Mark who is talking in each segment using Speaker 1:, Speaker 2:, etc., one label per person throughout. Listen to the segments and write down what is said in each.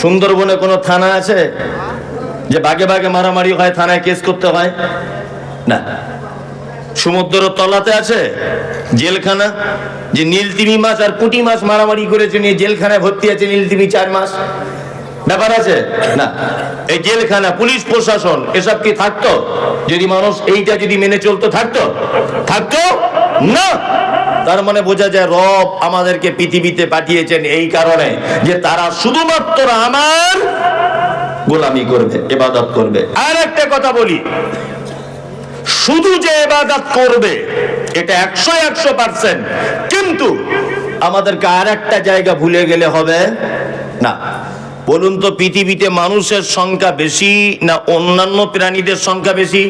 Speaker 1: সুন্দরবনে কোনো থানা আছে যে বাগে বাগে মারামারি হয়, থানায় কেস করতে হয় না? সমুদ্র তলাতে আছে জেলখানা, যে নীলতিমি মাছ আর পুঁটি মাছ মারামারি করেছে নিয়ে জেলখানায় ভর্তি আছে নীলতিমি 4 মাস? ব্যাপার আছে না? এই জেলখানা, পুলিশ প্রশাসন এসব কি থাকতো যদি মানুষ এইটা যদি মেনে চলতো? থাকতো না। তার মানে বোঝা যায় রব আমাদেরকে পৃথিবীতে পাঠিয়েছেন এই কারণে যে তারা শুধুমাত্র আমার গোলামি করবে, ইবাদত করবে। আর একটা কথা বলি, শুধু যে ইবাদত করবে এটা 100%, কিন্তু আমাদেরকে আর একটা জায়গা ভুলে গেলে হবে না। বলুন তো, পৃথিবীতে মানুষের সংখ্যা বেশি না অন্যান্য প্রাণীদের সংখ্যা বেশি?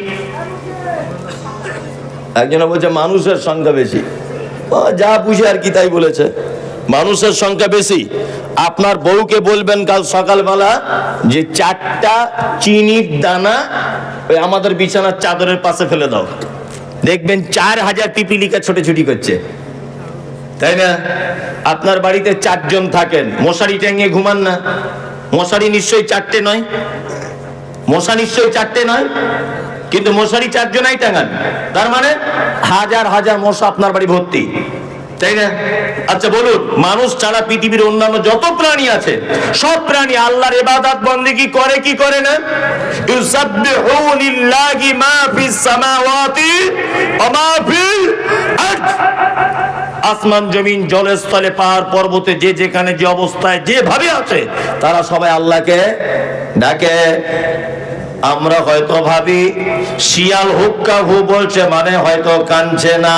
Speaker 1: একজন বলছে মানুষের সংখ্যা বেশি। যা বুঝে আর কি তাই বলেছে, মানুষের সংখ্যা বেশি। আপনার বউকে বলবেন কাল সকালবেলা যে 4টা চিনির দানা ওই আমাদের বিছানার চাদরের পাশে ফেলে দাও, দেখবেন 4000 পিপিলিকা ছোটাছুটি করছে, তাই না? আপনার বাড়িতে 4 জন থাকেন, মশারি টাঙিয়ে ঘুমান না? মশারি নিশ্চয়ই 4টে নয়, মশা নিশ্চয়ই 4টে নয়, কিন্তু মশারি 4 জনাই টাঙান, তার মানে হাজার হাজার মশা আপনার বাড়ি ভর্তি, তাই না? আচ্ছা বলুন, মানুষ ছাড়া পৃথিবীর অন্যান্য যত প্রাণী আছে সব প্রাণী আল্লাহর ইবাদত বন্দেগী করে কি করে না? ইউসাব্বিহু লিল্লাহি মা ফিস সামাওয়াতি ওয়া মা ফিল আরদ। আসমান জমিন জলস্থলে পাহাড় পর্বতে যে যেখানে যে অবস্থায় যেভাবে আছে তারা সবাই আল্লাহকে ডাকে। আমরা হয়তো ভাবি শিয়াল হুক্কা হু বলছে মানে হয়তো কানছে না,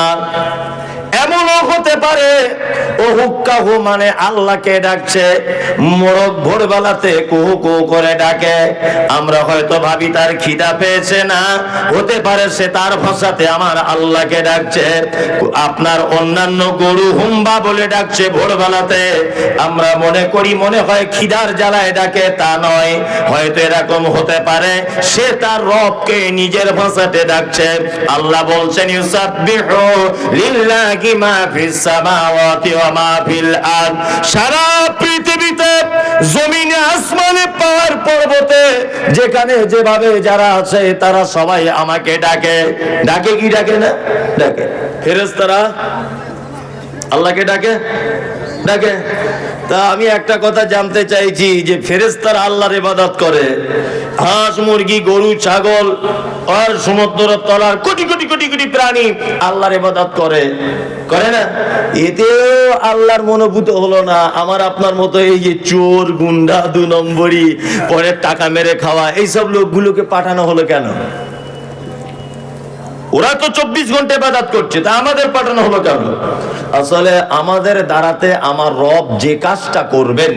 Speaker 1: এমনও হতে পারে ও হুক্কা হু মানে আল্লাহকে ডাকছে। মোরগ ভোরবেলাতে কুহু কুহু করে ডাকে, আমরা হয়তো ভাবি তার খিদা পেয়েছে না, হতে পারে সে তার ভাষাতে আমার আল্লাহকে ডাকছে। আপনার অন্যান্য গরু হুম্বা বলে ডাকছে ভোরবেলাতে, আমরা মনে করি মনে হয় খিদার জ্বালায় ডাকে, তা নয়। হয়তো এরকম হতে পারে সে তার রবকে নিজের ভাষাতে ডাকছে। আল্লাহ বলছেন ইউসাব্বিহু লিল্লাহি মা ফিস সামাওয়াতি ওয়া মা ফিল আরদ। সারা পৃথিবীতে জমিনে আসমানে পাহাড় পর্বতে যেখানে যেভাবে যারা আছে তারা সবাই আমাকে ডাকে। ডাকে কি ডাকে না? ডাকে। ফেরেশতারা আল্লাহকে ডাকে ডাকে। তা আমি একটা কথা জানতে চাইছি যে ফেরেশতারা আল্লাহর ইবাদত করে, হাঁস মুরগি গরু ছাগল আর সমুদ্র তলার কোটি কোটি কোটি কোটি প্রাণী আল্লাহর ইবাদত করে না? এতেও আল্লাহর মনোভূত হলো না। আমার আপনার মতো এই যে চোর গুন্ডা 2 নম্বরই পরে টাকা মেরে খাওয়া এইসব লোকগুলোকে পাঠানো হলো কেন? ওরা তো 24 ঘন্টা ইবাদত করছে, তা আমাদের পাঠানো হলো কেন? আসলে আমাদের দ্বারাতে আমার রব যে কাজটা করবেন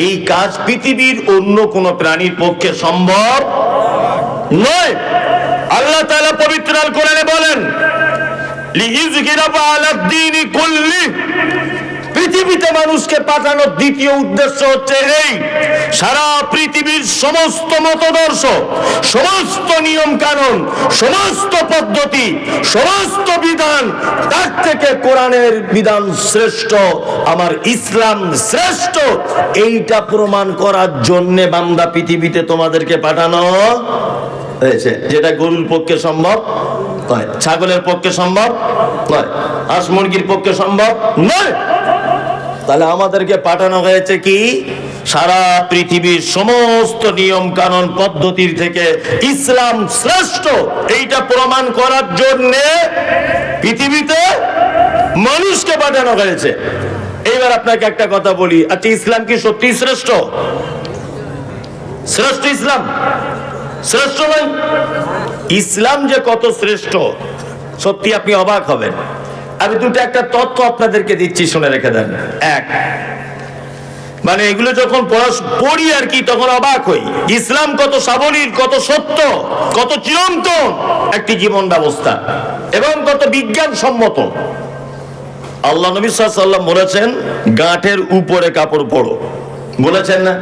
Speaker 1: এই কাজ পৃথিবীর অন্য কোন প্রাণীর পক্ষে সম্ভব নয়। আল্লাহ তাআলা পবিত্র আল কোরআনে বলেন লিইযহিরাহু আলাদ দীনি কুল্লি। পৃথিবীতে মানুষকে পাঠানোর দ্বিতীয় উদ্দেশ্য হচ্ছে এই, সারা পৃথিবীর সমস্ত মতদর্শ, সমস্ত নিয়ম কানুন, সমস্ত পদ্ধতি, সমস্ত বিধান, তার থেকে কোরআনের বিধান শ্রেষ্ঠ, আমার ইসলাম শ্রেষ্ঠ, এইটা প্রমাণ করার জন্য বান্দা পৃথিবীতে তোমাদেরকে পাঠানো হয়েছে। যেটা গরুর পক্ষে সম্ভব নয়, ছাগলের পক্ষে সম্ভব নয়, হাঁস মুরগির পক্ষে সম্ভব নয়। তাহলে আমাদেরকে পাঠানো হয়েছে কি? সারা পৃথিবীর সমস্ত নিয়ম কানুন পদ্ধতির থেকে ইসলাম শ্রেষ্ঠ এইটা প্রমাণ করার জন্য পৃথিবীতে মানুষকে পাঠানো হয়েছে। এইবার আপনাকে একটা কথা বলি, আচ্ছা ইসলাম কি সত্যি শ্রেষ্ঠ? শ্রেষ্ঠ ইসলাম? শ্রেষ্ঠ নয়। ইসলাম যে কত শ্রেষ্ঠ সত্যি আপনি অবাক হবেন। আমি একটা তথ্য আপনাদেরকে দিচ্ছি, শুনে রেখে দেন। এক, মানে এগুলো যখন পড়ি আর কি তখন অবাক হই, ইসলাম কত সাবলীল, কত সত্য, কত চিরন্তন একটি জীবন ব্যবস্থা এবং কত বিজ্ঞান সম্মত। আল্লাহ নবী সাল্লাল্লাহু আলাইহি ওয়াসাল্লাম বলেছেন গাঁটের উপরে কাপড় পরো, বলেছেন না?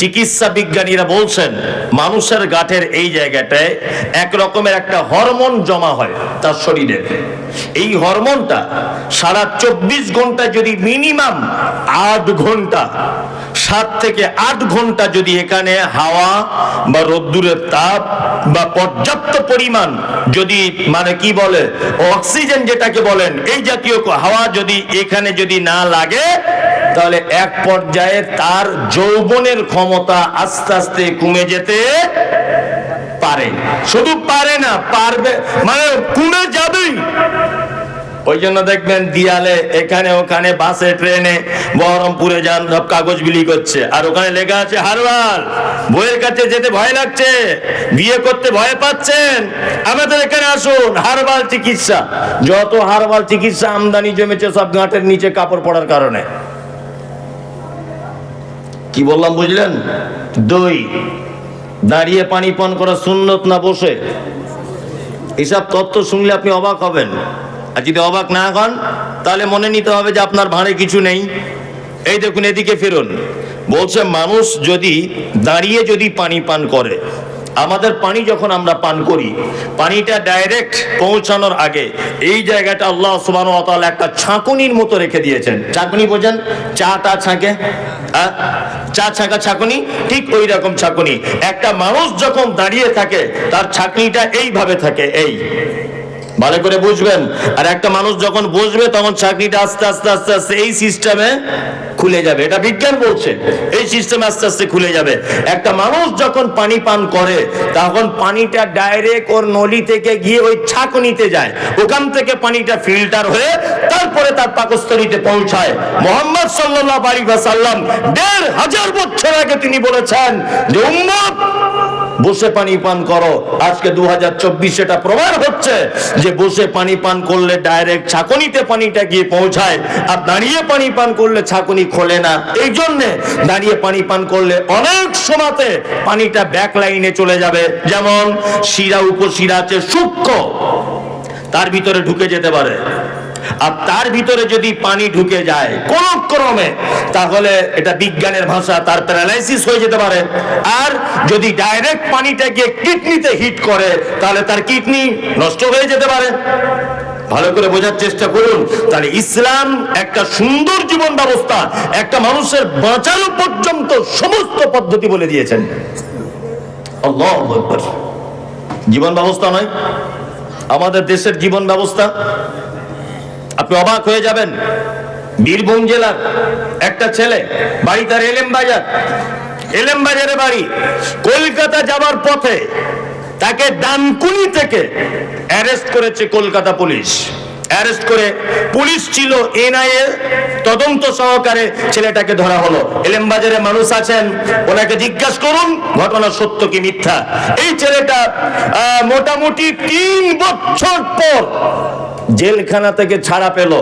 Speaker 1: চিকিৎসা বিজ্ঞানীরা বলছেন মানুষের গাঁটের এই জায়গাটায় এক রকমের একটা হরমোন জমা হয় তার শরীরে। এই হরমোনটা সারা 24 ঘন্টা যদি মিনিমাম 8 ঘন্টা 7 থেকে 8 ঘন্টা যদি এখানে হাওয়া বা রোদ্দুরের তাপ বা পর্যাপ্ত পরিমাণ যদি মানে কি বলে অক্সিজেন যেটাকে বলেন এই জাতীয় হাওয়া যদি এখানে যদি না লাগে, তাহলে এক পর্যায়ে তার যৌবনের ক্ষমতা আস্তে আস্তে কমে যেতে পারে। শুধু পারে না, পারবে মানে কমে যাবেই। ওই জন্য দেখবেন দিয়ালে এখানে ওখানে বাসে ট্রেনে বহরমপুরে যান সব কাগজ বিলি করছে, আর ওখানে লেখা আছে হারবাল। বইয়ের কাছে যেতে ভয় লাগছে, বিয়ে করতে ভয় পাচ্ছেন, আমাদের এখানে আসুন, হারবাল চিকিৎসা। যত হারবাল চিকিৎসা আমদানি জমেছে সব গাঁটের নিচে কাপড় পড়ার কারণে। কি বললাম বুঝলেন? দই দাঁড়িয়ে পানি পান করা সুন্নত না বসে? এসব তথ্য শুনলে আপনি অবাক হবেন। আর যদি অবাক না হন তাহলে মনে নিতে হবে যে আপনার ভাঁড়ে কিছু নেই। এই দেখুন এদিকে ফিরুন। বলছে মানুষ যদি দাঁড়িয়ে যদি পানি পান করে, আমাদের পানি যখন আমরা পান করি, পানিটা ডাইরেক্ট পৌঁছানোর আগে এই জায়গাটা আল্লাহ সুবহানাহু ওয়া তাআলা একটা ছাঁকুনির মতো রেখে দিয়েছেন। ছাঁকুনি বোঝেন? চাটা ছাঁকে, চা ছাঁকা ছাঁকুনি, ঠিক ওই রকম ছাঁকুনি। একটা মানুষ যখন দাঁড়িয়ে থাকে তার ছাঁকনিটা এইভাবে থাকে, এই ভালো করে বুঝবেন। আর একটা মানুষ যখন বসবে তখন চাকরিটা আস্তে আস্তে আস্তে আস্তে এই সিস্টেমে খুলে যাবে। এটা বিজ্ঞান বলছে, এই সিস্টেমে আস্তে আস্তে খুলে যাবে। একটা মানুষ যখন পানি পান করে তখন পানিটা ডাইরেক্ট ওর নলি থেকে গিয়ে ওই ছাঁকনিতে যায়, ওখান থেকে পানিটা ফিল্টার হয়ে তারপরে তার পাকস্থলীতে পৌঁছায়। মুহাম্মদ সাল্লাল্লাহু আলাইহি ওয়াসাল্লাম ১৫০০ বছর আগে তিনি বলেছেন যে উম্মত বসে পানি পান করো। আজকে 2024 এটা প্রমাণ হচ্ছে যে বসে পানি পান করলে ডাইরেক্ট ছাঁকনিতে পানিটা গিয়ে পৌঁছায়, আর দাঁড়িয়ে পানি পান করলে ছাঁকনি খোলে না। এই জন্য দাঁড়িয়ে পানি পান করলে অনেক সময়তে পানিটা ব্যাক লাইনে চলে যাবে। যেমন শিরা উপশিরা আছে সূক্ষ্ম, তার ভিতরে ঢুকে যেতে পারে, আর তার ভিতরে যদি পানি ঢুকে যায় কোন ক্রমে, তাহলে এটা বিজ্ঞানের ভাষা তার প্যারালাইসিস হয়ে যেতে পারে। আর যদি ডাইরেক্ট পানিটা গিয়ে কিডনিতে হিট করে তাহলে তার কিডনি নষ্ট হয়ে যেতে পারে। ভালো করে বোঝার চেষ্টা করুন। তাহলে ইসলাম একটা সুন্দর জীবন ব্যবস্থা, একটা মানুষের বাঁচানো পর্যন্ত সমস্ত পদ্ধতি বলে দিয়েছেন। আল্লাহু আকবার। জীবন ব্যবস্থা নয় আমাদের দেশের জীবন ব্যবস্থা, আপনি অবাক হয়ে যাবেন। বীরভূম জেলার একটা ছেলে, বাড়ি তার এলেমবাজারে বাড়ি, কলকাতা যাবার পথে তাকে ডানকুনি থেকে অ্যারেস্ট করেছে কলকাতা পুলিশ। অ্যারেস্ট করে পুলিশ ছিল এনআইএ তদন্ত সহকারে ছেলেটাকে ধরা হলো। এলেমবাজারে মানুষ আছেন, ওনাকে জিজ্ঞাসা করুন ঘটনা সত্য কি মিথ্যা। এই ছেলেটা মোটামুটি 3 বছর পর জেলখানা থেকে ছাড়া পেল।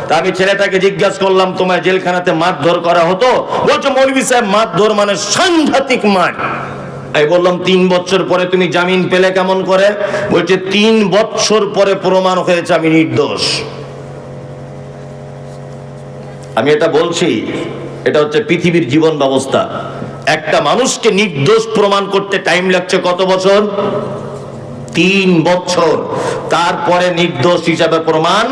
Speaker 1: তা আমি ছেলেটাকে জিজ্ঞাসা করলাম, তোমায় জেলখানাতে মারধর করা হতো? বলছে মৌলভী সাহেব মারধর মানে সাংঘাতিক মার। আমি বললাম 3 বছর পরে তুমি জামিন পেলে কেমন করে? বলছে 3 বছর পরে প্রমাণ হয়েছে আমি নির্দোষ। আমি এটা বলছি, এটা হচ্ছে পৃথিবীর জীবন ব্যবস্থা। একটা মানুষকে নির্দোষ প্রমাণ করতে টাইম লাগছে কত বছর? 3 বছর। তারপরে নির্দোষ হিসাবে প্রমাণ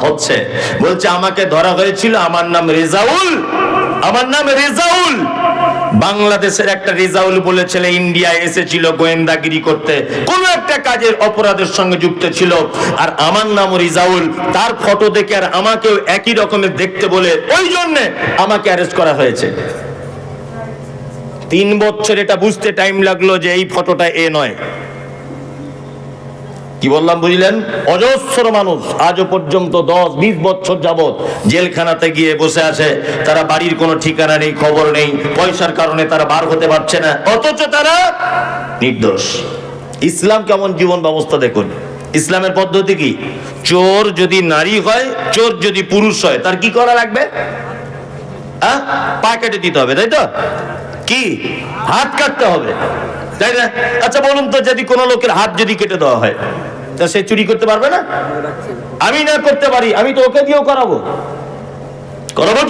Speaker 1: হচ্ছে। বলছে আমাকে ধরা হয়েছিল, আমার নাম রেজাউল, আমার নাম রেজাউল। বাংলাদেশের একটা রেজাউল বলে ছেলে ইন্ডিয়ায় এসেছিল গোয়েন্দাগিরি করতে, কোন একটা কাজের অপরাধের সঙ্গে যুক্ত ছিল, আর আমার নাম রেজাউল। তার ফটো দেখে আর আমাকেও একই রকমের দেখতে বলে ওই জন্য আমাকে অ্যারেস্ট করা হয়েছে। 3 বছর এটা বুঝতে টাইম লাগলো যে এই ফটোটা এ নয়। কি বললাম বুঝলেন? অজস্র মানুষ আজও পর্যন্ত 10-20 বছর যাবত জেলখানাতে গিয়ে বসে আছে। তারা বাড়ির কোনো ঠিকানা নেই, খবর নেই, পয়সার কারণে তারা বার হতে পারছে না, অথচ তারা নির্দোষ। ইসলাম কেমন জীবন ব্যবস্থা দেখুন। ইসলামের পদ্ধতি কি? চোর যদি নারী হয়, চোর যদি পুরুষ হয়, তার কি করা লাগবে? পা কেটে দিতে হবে, তাই তো? কি হাত কাটতে হবে, তাই না? আচ্ছা বলুন তো, যদি কোনো লোকের হাত যদি কেটে দেওয়া হয় তা সে চুরি করতে পারবে না? আমি না করতে পারি, আমি তো ওকে দিয়েও করাবো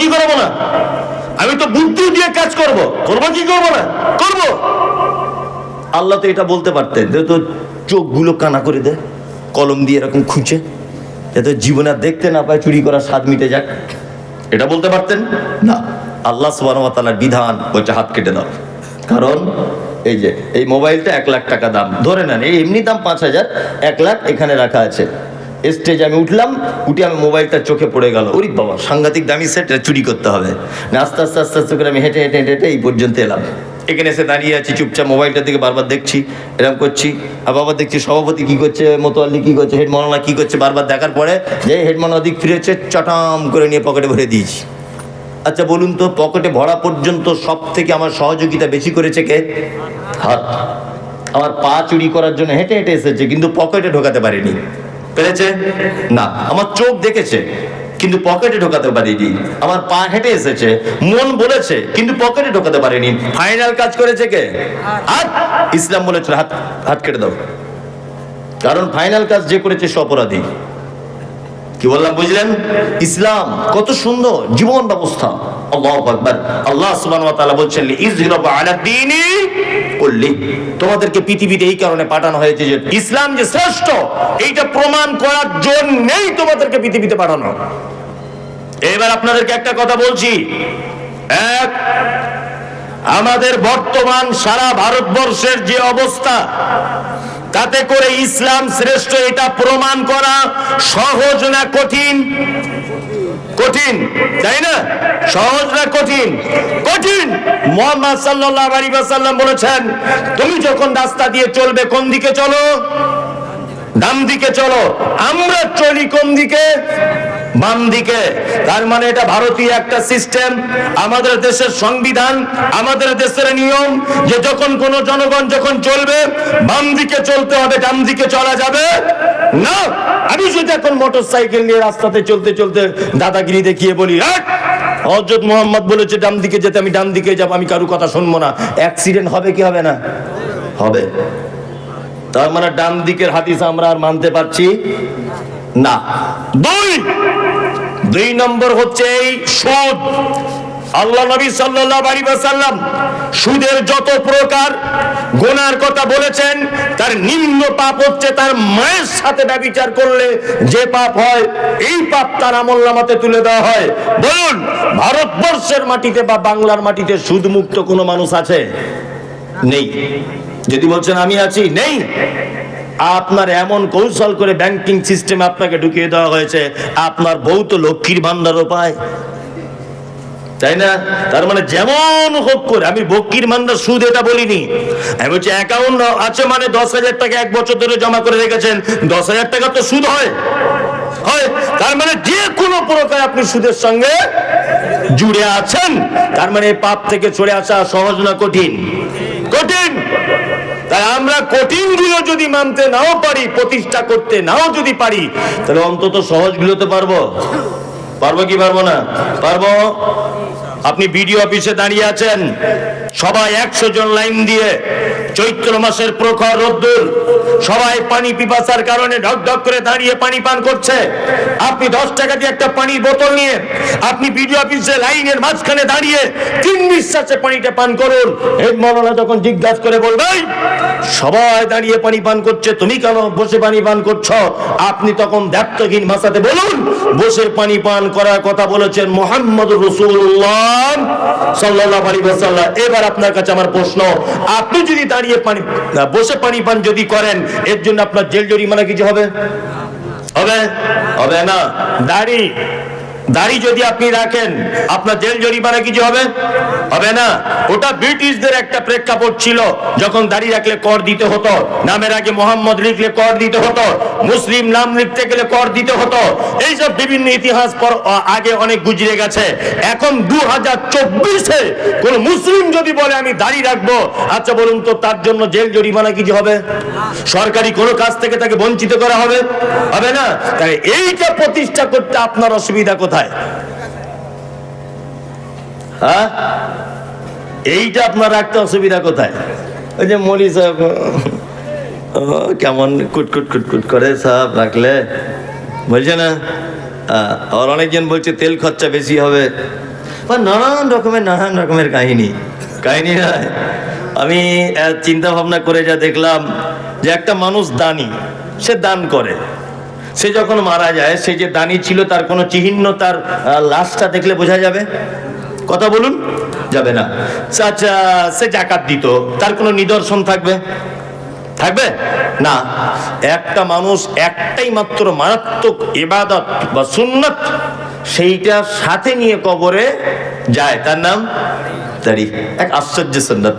Speaker 1: কি করাবো না? আমি তো বুদ্ধি দিয়ে কাজ করব কি করব না করব। আল্লাহ তো এটা বলতে পারতেন, তো চোখগুলো কানা করে দেয় কলম দিয়ে এরকম খুঁজে, যাতে জীবনে আর দেখতে না পায়, চুরি করার স্বাদ মিটে যাক, এটা বলতে পারতেন না। আল্লাহ সুবহানাহু ওয়া তাআলার বিধান বলছে হাত কেটে দাও। কারণ এই যে এই মোবাইলটা 1 লাখ টাকা দাম, ধরে নেন এই এমনি দাম 5,000, 1 লাখ এখানে রাখা আছে। স্টেজে আমি উঠলাম, উঠে আমি মোবাইলটা চোখে পড়ে গেল, ওরে বাবা সাংঘাতিক দামি সেট, চুরি করতে হবে না। আস্তে আস্তে আস্তে আস্তে করে আমি হেঁটে হেঁটে হেঁটে হেঁটে এই পর্যন্ত এলাম। এখানে এসে দাঁড়িয়ে আছি চুপচাপ, মোবাইলটার দিকে বারবার দেখছি, এরকম করছি। আর বাবার দেখছি সভাপতি কী করছে, মোতোয়াল্লি কী করছে, হেড মাওলানা কী করছে, বারবার দেখার পরে যে হেড মাওলানা দিক ফিরেছে, চটাম করে নিয়ে পকেটে ভরে দিয়েছি। আচ্ছা বলুন তো, পকেটে ভরা পর্যন্ত সব থেকে আমার সহযোগিতা বেশি করেছে কে? হাত। আমার পা চুরি করার জন্য হেঁটে হেঁটে এসেছে, কিন্তু পকেটে ঢোকাতে পারিনি। পেরেছে না? আমার চোখ দেখেছে কিন্তু পকেটে ঢোকাতে পারিনি। আমার পা হেঁটে এসেছে, মন বলেছে কিন্তু পকেটে ঢোকাতে পারিনি। ফাইনাল কাজ করেছে কে? হাত। ইসলাম বলেছে হাত হাত কেটে দাও, কারণ ফাইনাল কাজ যে করেছে সে অপরাধী। কি বললাম বুঝলেন? ইসলাম কত সুন্দর জীবন ব্যবস্থা। আল্লাহু আকবার। আল্লাহ সুবহানাহু ওয়া তাআলা বলছেন ইযহিরাবু আলা দীনি কুল্লি, তোমাদেরকে পৃথিবীতে এই কারণে পাঠানো হয়েছে যে ইসলাম যে শ্রেষ্ঠ, এইটা প্রমাণ করার জন্যই তোমাদেরকে পৃথিবীতে পাঠানো। এবার আপনাদেরকে একটা কথা বলছি, এক, আমাদের বর্তমান সারা ভারতবর্ষের যে অবস্থা, তাতে করে ইসলাম শ্রেষ্ঠ এটা প্রমাণ করা সহজ না কঠিন? কঠিন, তাই না? সহজ না কঠিন? কঠিন। মুহাম্মদ সাল্লাল্লাহু আলাইহি ওয়াসাল্লাম বলেছেন, তুমি যখন রাস্তা দিয়ে চলবে কোন দিকে চলো? ডান দিকে চলো। আমরা চলি কোন দিকে? বাম দিকে। তার মানে এটা ভারতীয় একটা সিস্টেম, আমাদের দেশের সংবিধান, আমাদের দেশের নিয়ম যে যখন কোন জনগণ যখন চলবে বাম দিকে চলতে হবে, ডান দিকে চলা যাবে না। আমি যদি এখন মোটরসাইকেল নিয়ে রাস্তাতে চলতে চলতে দাদাগিরি দেখিয়ে বলি হযরত মুহাম্মদ বলেছে ডান দিকে যেতে, আমি ডান দিকে যাব, আমি কারো কথা শুনবো না, অ্যাক্সিডেন্ট হবে কি হবে না? হবে। তার মানে ডান দিকের হাদিস আমরা আর মানতে পারছি না। দুই নম্বর হচ্ছে এই সুদ। আল্লাহ নবী সাল্লাল্লাহু আলাইহি ওয়াসাল্লাম সুদের যত প্রকার গুনার কথা বলেছেন, তার নিম্ন পাপ হচ্ছে তার মায়ের সাথে ব্যভিচার করলে যে পাপ হয়, এই পাপ তার আমলনামাতে তুলে দেওয়া হয়। বলুন, ভারতবর্ষের মাটিতে বা বাংলার মাটিতে সুদ মুক্ত কোনো মানুষ আছে? নেই। যদি বলছেন আমি আছি, নেই। আপনার এমন কৌশল করে ব্যাংকিং সিস্টেম আপনাকে ঢুকিয়ে দেওয়া হয়েছে, আপনার বউ তো লক্ষ্মীর ভান্ডারও পায়, তাই না? তার মানে যেমন হোক করে, আমি লক্ষ্মীর ভান্ডার সুদ এটা বলিনি, আমি বলছি অ্যাকাউন্ট আছে মানে 10,000 টাকা 1 বছর ধরে জমা করে রেখেছেন, 10,000 টাকা তো সুদ হয়। তার মানে যে কোনো প্রকার আপনি সুদের সঙ্গে জুড়ে আছেন। তার মানে পাপ থেকে সরে আসা সহজ না কঠিন? কঠিন। তাই আমরা কঠিন গুলো যদি মানতে নাও পারি, প্রতিষ্ঠা করতে নাও যদি পারি, তাহলে অন্তত সহজ গুলোতে পারবো। পারবো কি পারবো না? পারবো। আপনি বিডিও অফিসে দাঁড়িয়ে আছেন, সবাই 100 জন লাইন দিয়ে, চৈত্র মাসের প্রখর রোদ্দুর, সবাই পানি পিপাসার কারণে ঢক ঢক করে দাঁড়িয়ে পানি পান করছে। আপনি 10 টাকা দিয়ে একটা পানির বোতল নিয়ে আপনি বিডিও অফিসে লাইনের মাঝখানে দাঁড়িয়ে 3 নিঃশ্বাসে পানিটা পান করুন। হেড মাওলানা যখন জিজ্ঞাসা করে বলবেন সবাই দাঁড়িয়ে পানি পান করছে, তুমি কেন বসে পানি পান করছো? আপনি তখন দায়িত্বহীন ভাষাতে বলুন, বসে পানি পান করার কথা বলেছেন মুহাম্মদুর রাসূলুল্লাহ সাল্লাল্লাহু আলাইহি ওয়াসাল্লাম। এবার আপনার কাছে আমার প্রশ্ন, আপনি যদি দাঁড়িয়ে পানি বসে পানি পান যদি করেন, এর জন্য আপনার জেল জরিমানা কিছু হবে? হবে? হবে না। দাড়ি যদি আপনি রাখেন, আপনার জেল জরিমানা কিছু হবে? হবে না। ওটা ব্রিটিশদের একটা প্রেক্ষাপট ছিল, যখন দাড়ি রাখলে কর দিতে হতো, নামের আগে মোহাম্মদ লিখলে কর দিতে হতো, মুসলিম নাম লিখতে গেলে কর দিতে হতো। এইসব বিভিন্ন ইতিহাস আগে অনেক গুজরে গেছে। এখন 2024-এ কোন মুসলিম যদি বলে আমি দাড়ি রাখবো, আচ্ছা বলুন তো তার জন্য জেল জরিমানা কিছু হবে? সরকারি কোনো কাজ থেকে তাকে বঞ্চিত করা হবে? হবে না। তাই এইটা প্রতিষ্ঠা করতে আপনার অসুবিধা কোথায়? হ্যাঁ, এইটা আপনার রাখতে অসুবিধা কোথায়? ওই যে মলি সাহেব কেমন কুটকুট কুটকুট করে সাহেব রাখলে, বলছে না? আর অনেকজন বলছে তেল খরচা বেশি হবে। বা নানান রকমের কাহিনী নয়। আমি চিন্তা ভাবনা করে যা দেখলাম যে একটা মানুষ দানি, সে দান করে, সে যখন মারা যায়, সে যে দানি ছিল তার কোনো চিহ্ন তার লাশটা দেখলে বোঝা যাবে? কথা বলুন, যাবে না। আচ্ছা, সে জাকাত দিত, তার কোনো নিদর্শন থাকবে না। একটা মানুষ একটাই মাত্র মারাত্মক ইবাদত বা সুন্নাত সেইটা সাথে নিয়ে কবরে যায়, তার নাম দাড়ি। এক আশ্চর্য সুন্নাত।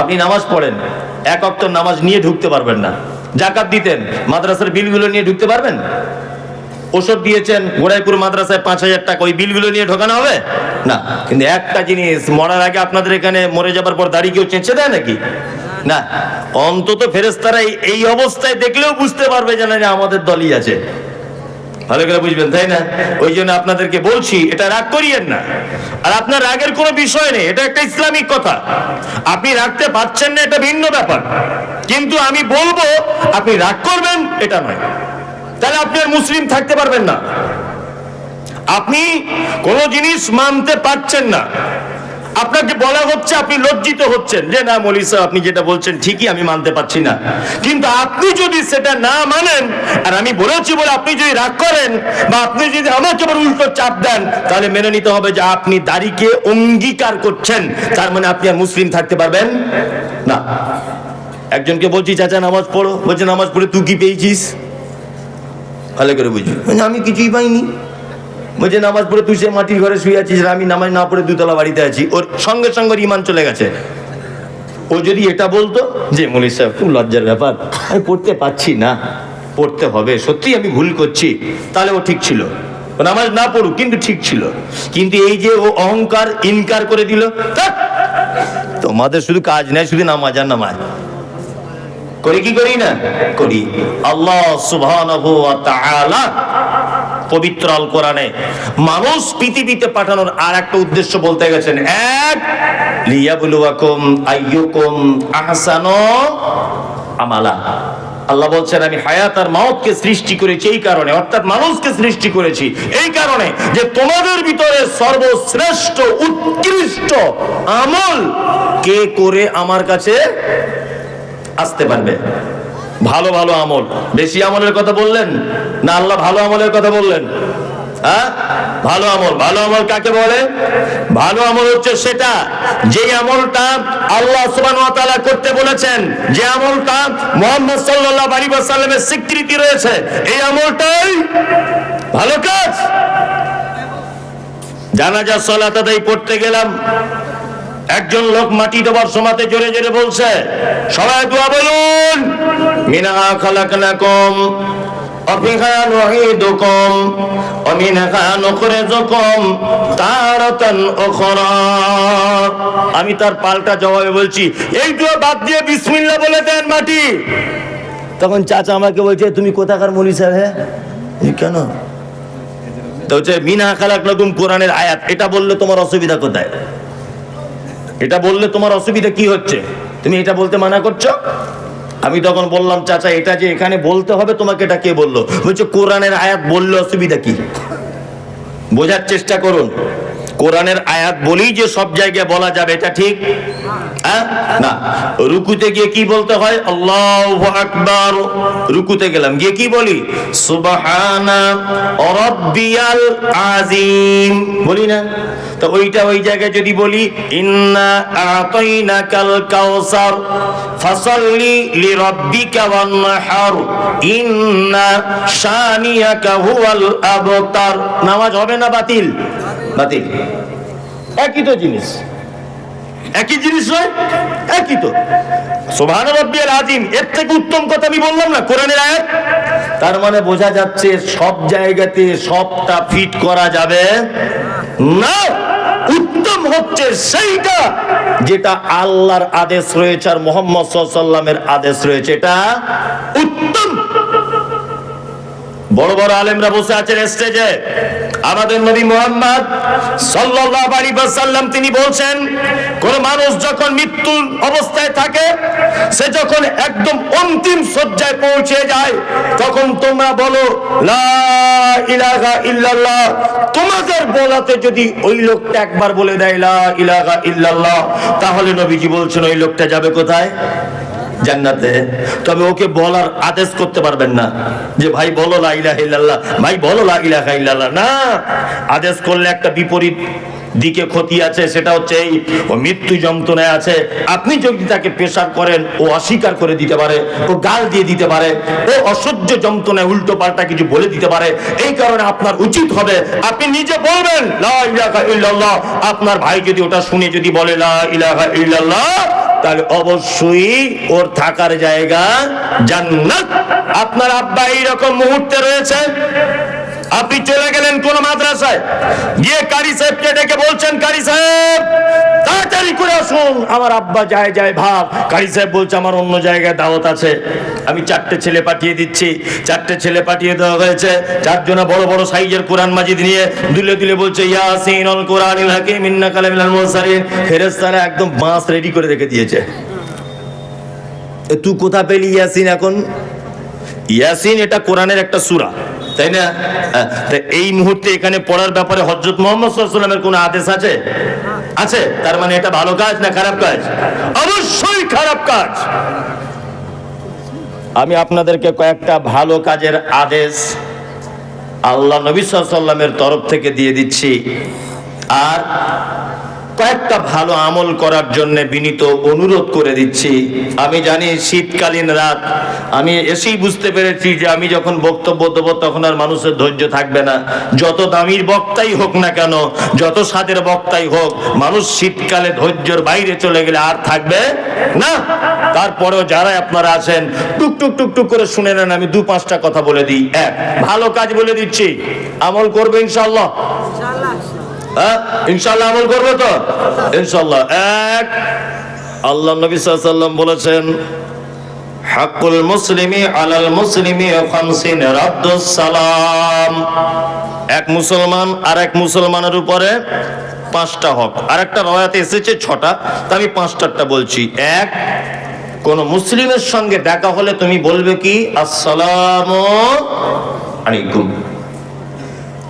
Speaker 1: আপনি নামাজ পড়েন, এক ওয়াক্ত নামাজ নিয়ে ঢুকতে পারবেন না। জাকাত দিতেন, মাদ্রাসার বিলগুলো নিয়ে ঢুকতে পারবেন? ওষুধ দিয়েছেন গোড়াইপুর মাদ্রাসায় 5,000 টাকা, ওই বিলগুলো নিয়ে ঢোকানো হবে না। কিন্তু একটা জিনিস, মরার আগে আপনাদের এখানে মরে যাবার পর দাড়ি কেউ চেঁচে দেয় নাকি? না। অন্তত ফেরেশতারা এই অবস্থায় দেখলেও বুঝতে পারবে যে না, আমাদের দলই আছে। ভালো করে বুঝবেন, তাই না? ওই জন্য আপনাদেরকে বলছি, এটা রাগ করিয়েন না। আর আপনার রাগের কোনো বিষয় নেই, এটা একটা ইসলামিক কথা। আপনি রাখতে পারছেন না, এটা ভিন্ন ব্যাপার। কিন্তু আমি বলবো আপনি রাগ করবেন এটা নয়, তাহলে আপনি আর মুসলিম থাকতে পারবেন না। আপনি কোনো জিনিস মানতে পারছেন না, আপনাকে বলা হচ্ছে, আপনি লজ্জিত হচ্ছেন যে না মৌলভী সাহেব আপনি যেটা বলছেন ঠিকই, আমি মানতে পারছি না। কিন্তু আপনি যদি সেটা না মানেন, আর আমি বলেছি বলে আপনি যদি রাগ করেন বা আপনি যদি আমাকে আবার উল্টো চাপ দেন, তাহলে মেনে নিতে হবে যে আপনি দাড়িকে অঙ্গীকার করছেন, তার মানে আপনি আর মুসলিম থাকতে পারবেন না। একজনকে বলছি চাচা নামাজ পড়ো, বলছে নামাজ পড়ে তুই কি পেয়েছিস? ভালো করে বুঝি, আমি কিছুই পাইনি। বলছে নামাজ পড়ে তুই সে মাটির ঘরে শুয়ে আছিস, আমি নামাজ না পড়ে 2 তলা বাড়িতে আছি। ওর সঙ্গে সঙ্গে ইমান চলে গেছে। ও যদি এটা বলতো যে মৌলভী সাহেব খুব লজ্জার ব্যাপার, আমি পড়তে পারছি না, পড়তে হবে, সত্যি আমি ভুল করছি, তাহলে ও ঠিক ছিল। ও নামাজ না পড়ুক কিন্তু ঠিক ছিল। কিন্তু এই যে ও অহংকার ইনকার করে দিল, তোমাদের শুধু কাজ নেই, শুধু নামাজ আর নামাজ করি কি করি না করি। আল্লাহ সুবহানাহু ওয়া তাআলা পবিত্র আল কোরআনে মানুষ পৃথিবীতে পাঠানোর আর একটা উদ্দেশ্য বলতে গেছেন, এক লিয়াবলুয়াকুম আইয়ুকুম আহসানু আমালা। আল্লাহ বলছেন আমি হায়াত আর মাউতকে সৃষ্টি করেছি এই কারণে, অর্থাৎ মানুষকে সৃষ্টি করেছি এই কারণে যে তোমাদের ভিতরে সর্বশ্রেষ্ঠ উৎকৃষ্ট আমল কে করে আমার কাছে আসতে পারবে। ভালো ভালো আমল, বেশি আমলের কথা বললেন না, আল্লাহ ভালো আমলের কথা বললেন। হ্যাঁ, ভালো আমল কাকে বলে? ভালো আমল হচ্ছে সেটা যে আমলটা আল্লাহ সুবহানাহু ওয়া তাআলা করতে বলেছেন, যে আমলটা মুহাম্মদ সাল্লাল্লাহু আলাইহি ওয়াসাল্লামের স্বীকৃতি রয়েছে, এই আমলটাই ভালো কাজ। জানাজা সালাত আদায় পড়তে গেলাম, একজন লোক মাটি দেওয়ার সময়তে জোরে জোরে বলছে, সবাই দোয়া বলুন, মিনহা খালাকনাকুম ওয়া ফিহা নুঈদুকুম ওয়া মিনহা নুখরিজুকুম তারাতান উখরা। আমি তার পাল্টা জবাবে বলছি, এই দোয়া বাদ দিয়ে বিসমিল্লাহ বলে দেন মাটি। তখন চাচা আমাকে বলছে, তুমি কোথাকার মৌলভী সাহেব? হ্যাঁ, কেন? তো হচ্ছে মিনহা খালাকনাকুম কোরআনের আয়াত, এটা বললে তোমার অসুবিধা কোথায়? এটা বললে তোমার অসুবিধা কি হচ্ছে? তুমি এটা বলতে মানা করছো। আমি তখন বললাম, চাচা এটা যে এখানে বলতে হবে তোমাকে, এটা কে বললো? বলছে কোরআনের আয়াত বললে অসুবিধা কি? বোঝার চেষ্টা করুন, কোরআনের আয়াত বলেই যে সব জায়গায় বলা যাবে এটা ঠিক না। রুকুতে গিয়ে কি বলতে হয়? আল্লাহু আকবার। রুকুতে গেলাম, গিয়ে কি বলি? সুবহানা রাব্বিয়াল আযীম বলি না? তো ওইটা ওই জায়গায় যদি বলি ইন্না আতাইনাকাল কাউসার ফাসাল্লি লিরাব্বিকা ওয়ানহার ইন্না শানিয়াকা হুয়াল আবতার, নামাজ হবে না বাতিল? বাতিল। একই তো জিনিস, একই জিনিস নয়? একই তো। সুবহান রাব্বিয়াল আযীম, এর থেকে উত্তম কথা আমি বললাম না কোরআনের আয়াত। তার মানে বোঝা যাচ্ছে সব জায়গাতে সবটা ফিট করা যাবে না। উত্তম হচ্ছে সেইটা যেটা আল্লাহর আদেশ রয়েছে আর মুহাম্মদ সাল্লাল্লাহু আলাইহি ওয়াসাল্লামের আদেশ রয়েছে, এটা উত্তম। বড় বড় আলেমরা বসে আছেন স্টেজে, আমাদের নবী মুহাম্মদ সাল্লাল্লাহু আলাইহি ওয়াসাল্লাম তিনি বলছেন, কোন মানুষ যখন মৃত্যুর অবস্থায় থাকে, সে যখন একদম অন্তিম শয্যায় পৌঁছে যায়, তখন তোমরা বলো লা ইলাহা ইল্লাল্লাহ। তোমাদের বলাতে যদি ওই লোকটা একবার বলে দেয় লা ইলাহা ইল্লাল্লাহ, তাহলে নবীজি বলছেন ওই লোকটা যাবে কোথায়? জান্নাতে। তবে ওকে বলার আদেশ করতে পারবেন না যে ভাই বলো লা ইলাহা ইল্লাল্লাহ, ভাই বলো লা ইলাহা ইল্লাল্লাহ, না। আদেশ করলে একটা বিপরীত দিকে ক্ষতি আছে, সেটা হচ্ছে এই ও মৃত্যু যন্ত্রণায় আছে। আপনি যদি তাকে প্রেসার করেন, ও অস্বীকার করে দিতে পারে, ও গাল দিয়ে দিতে পারে, ও অসহ্য যন্ত্রণায় উল্টো পাল্টা কিছু বলে দিতে পারে। এই কারণে আপনার উচিত হবে আপনি নিজে বলবেন লা ইলাহা ইল্লাল্লাহ। আপনার ভাই যদি ওটা শুনে যদি বলে লা ইলাহা ইল্লাল্লাহ, তাহলে অবশ্যই ওর থাকার জায়গা জান্নাত। আপনার আব্বা এইরকম মুহূর্তে রয়েছে, আপনি চলে গেলেন কোন মাদ্রাসায়, গিয়ে কারি সাহেবকে ডেকে বলছেন, কারি সাহেব তাড়াতাড়ি করে আসুন, আমার আব্বা যায় ভাব। কারি সাহেব বলছে আমার অন্য জায়গায় দাওয়াত আছে, আমি 4টে ছেলে পাঠিয়ে দিচ্ছি। 4টে ছেলে পাঠিয়ে দেওয়া হয়েছে, 4 জনা বড় বড় সাইজের কোরআন মাজিদ নিয়ে দুলে দুলে বলছে ইয়াসিনুল কোরআনিল হাকিম ইন্নাকা লামিনাল মুরসালিন। ফেরেশতারা একদম বাঁশ রেডি করে রেখে দিয়েছে। তুই কোথা পেলি ইয়াসিন? এখন ইয়াসিন এটা কোরআনের একটা সূরা, তাই না? এই মুহূর্তে এখানে পড়ার ব্যাপারে হযরত মুহাম্মদ সাল্লাল্লাহু আলাইহি ওয়াসাল্লামের কোনো আদেশ আছে? আছে। তার মানে এটা ভালো কাজ না খারাপ কাজ? অবশ্যই খারাপ কাজ। আমি আপনাদেরকে কয়েকটা ভালো কাজের আদেশ আল্লাহ নবী সাল্লাল্লাহু আলাইহি ওয়াসাল্লামের তরফ থেকে দিয়ে দিচ্ছি, আর কয়েকটা ভালো আমল করার জন্য বিনীত অনুরোধ করে দিচ্ছি। আমি জানি শীতকালীন রাত, আমি এসেই বুঝতে পেরেছি যে আমি যখন বক্তব্য দেবো তখন আর মানুষের ধৈর্য থাকবে না। যত দামির বক্তাই হোক না কেন, যত স্বাদের বক্তাই হোক, মানুষ শীতকালে ধৈর্যের বাইরে চলে গেলে আর থাকবে না। তারপরেও যারা আপনারা আছেন টুকটুক টুকটুক করে শুনে নেন, আমি 2-5টা কথা বলে দিই। এক, ভালো কাজ বলে দিচ্ছি, আমল করবে ইনশাআল্লাহ? ইনশাআল্লাহ আমল করবো তো? ইনশাআল্লাহ। এক, আল্লাহ নবী সাল্লাল্লাহু আলাইহি ওয়াসাল্লাম বলেছেন, হাক্কুল মুসলিমি আলাল মুসলিমি খামসিন রাদ্দুস সালাম। এক মুসলমান আর এক মুসলমানের উপরে 5টা হক। আর একটা রওয়ায়াতে এসেছে 6টা, তা আমি 5টারটা বলছি। এক, কোন মুসলিমের সঙ্গে দেখা হলে তুমি বলবে কি? আসসালামু আলাইকুম।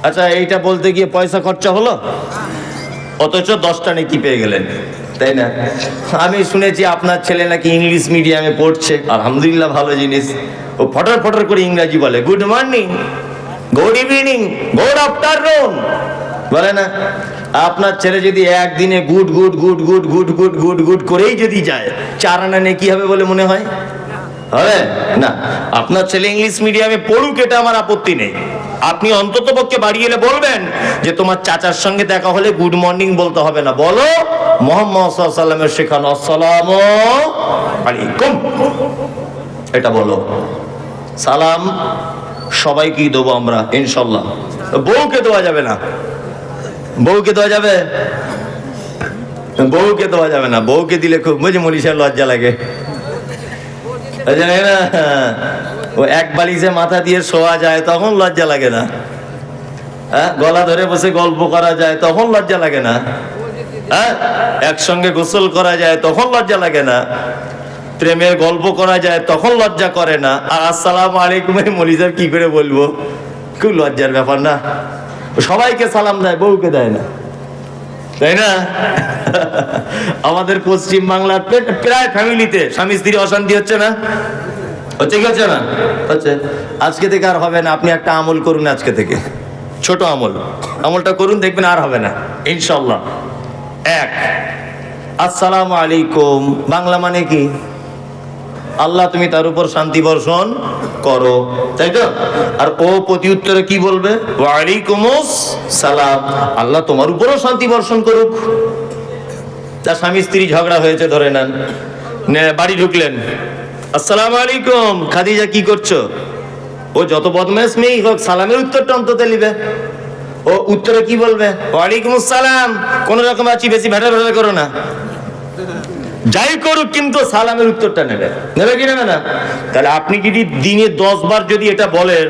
Speaker 1: আচ্ছা, এইটা বলতে গিয়ে পয়সা খরচা হলো, অথচ 10টা নেকি পেয়ে গেলেন, তাই না? আমি শুনেছি আপনার ছেলে নাকি ইংলিশ মিডিয়ামে পড়ছে, আলহামদুলিল্লাহ, ভালো জিনিস। ও ফটর ফটর করে ইংরাজি বলে, good morning, good evening, good afternoon বলে না? আপনার ছেলে যদি একদিনে good good good good good good good good করেই যদি যায়, 4 আনা নেকি হবে বলে মনে হয়? হবে না। আপনার ছেলে ইংলিশ মিডিয়ামে পড়ুক, এটা আমার আপত্তি নেই। আপনি অন্তত পক্ষে বাড়ি এলে বলবেন যে তোমার চাচার সঙ্গে দেখা হলে গুড মর্নিং বলতে হবে না, বলো মুহাম্মদ সাল্লাল্লাহু আলাইহি ওয়াসাল্লামের শেখানো আসসালামু আলাইকুম, এটা বলো। সালাম সবাইকেই দেবো আমরা ইনশাআল্লাহ। বউকে দেওয়া যাবে না, বউকে দেওয়া যাবে? বউকে দেওয়া যাবে না। বউকে দিলে খুব বুঝে মনীষার লজ্জা লাগে, না? ও এক বালিশে মাথা দিয়ে শোয়া যায়, তখন লজ্জা লাগে না? হ্যাঁ, গলা ধরে বসে গল্প করা যায়, তখন লজ্জা লাগে না? হ্যাঁ, একসঙ্গে গোসল করা যায়, তখন লজ্জা লাগে না? প্রেমের গল্প করা যায়, তখন লজ্জা করে না? আর আসসালামু আলাইকুম মনীষার কি করে বলবো? খুব লজ্জার ব্যাপার না? সবাইকে সালাম দেয়, বউকে দেয় না, তাই না? আমাদের পশ্চিম বাংলার প্রায় ফ্যামিলিতে স্বামী স্ত্রী অশান্তি হচ্ছে না? হচ্ছে কি হচ্ছে না? হচ্ছে। আজকে থেকে আর হবে না। আপনি একটা আমল করুন আজকে থেকে, ছোট আমল, আমলটা করুন, দেখবেন আর হবে না ইনশাআল্লাহ। এক, আসসালামু আলাইকুম বাংলা মানে কি? আল্লাহ তুমি তার উপর শান্তি বর্ষণ করো, তাই তো? আর ও প্রতি উত্তরে কি বলবে? ওয়া আলাইকুমুস সালাম, আল্লাহ তোমার উপরও শান্তি বর্ষণ করুক। তার স্বামী স্ত্রী ঝগড়া হয়েছে, ধরে নেন, বাড়ি ঢুকলেন, আসসালামু আলাইকুম খাদিজা, কি করছো? ও যত বদমাশ মেয়েই হোক, সালামের উত্তরটা অন্তত নিবে। ও উত্তরে কি বলবে? ওয়ালাইকুম আসসালাম। কোন রকম আছি, বেশি ভেটা ভেটা করো না। যাই করুক কিন্তু সালামের উত্তরটা নেবে, নেবে কি নেবে না? তাহলে আপনি যদি দিনে 10 বার যদি এটা বলেন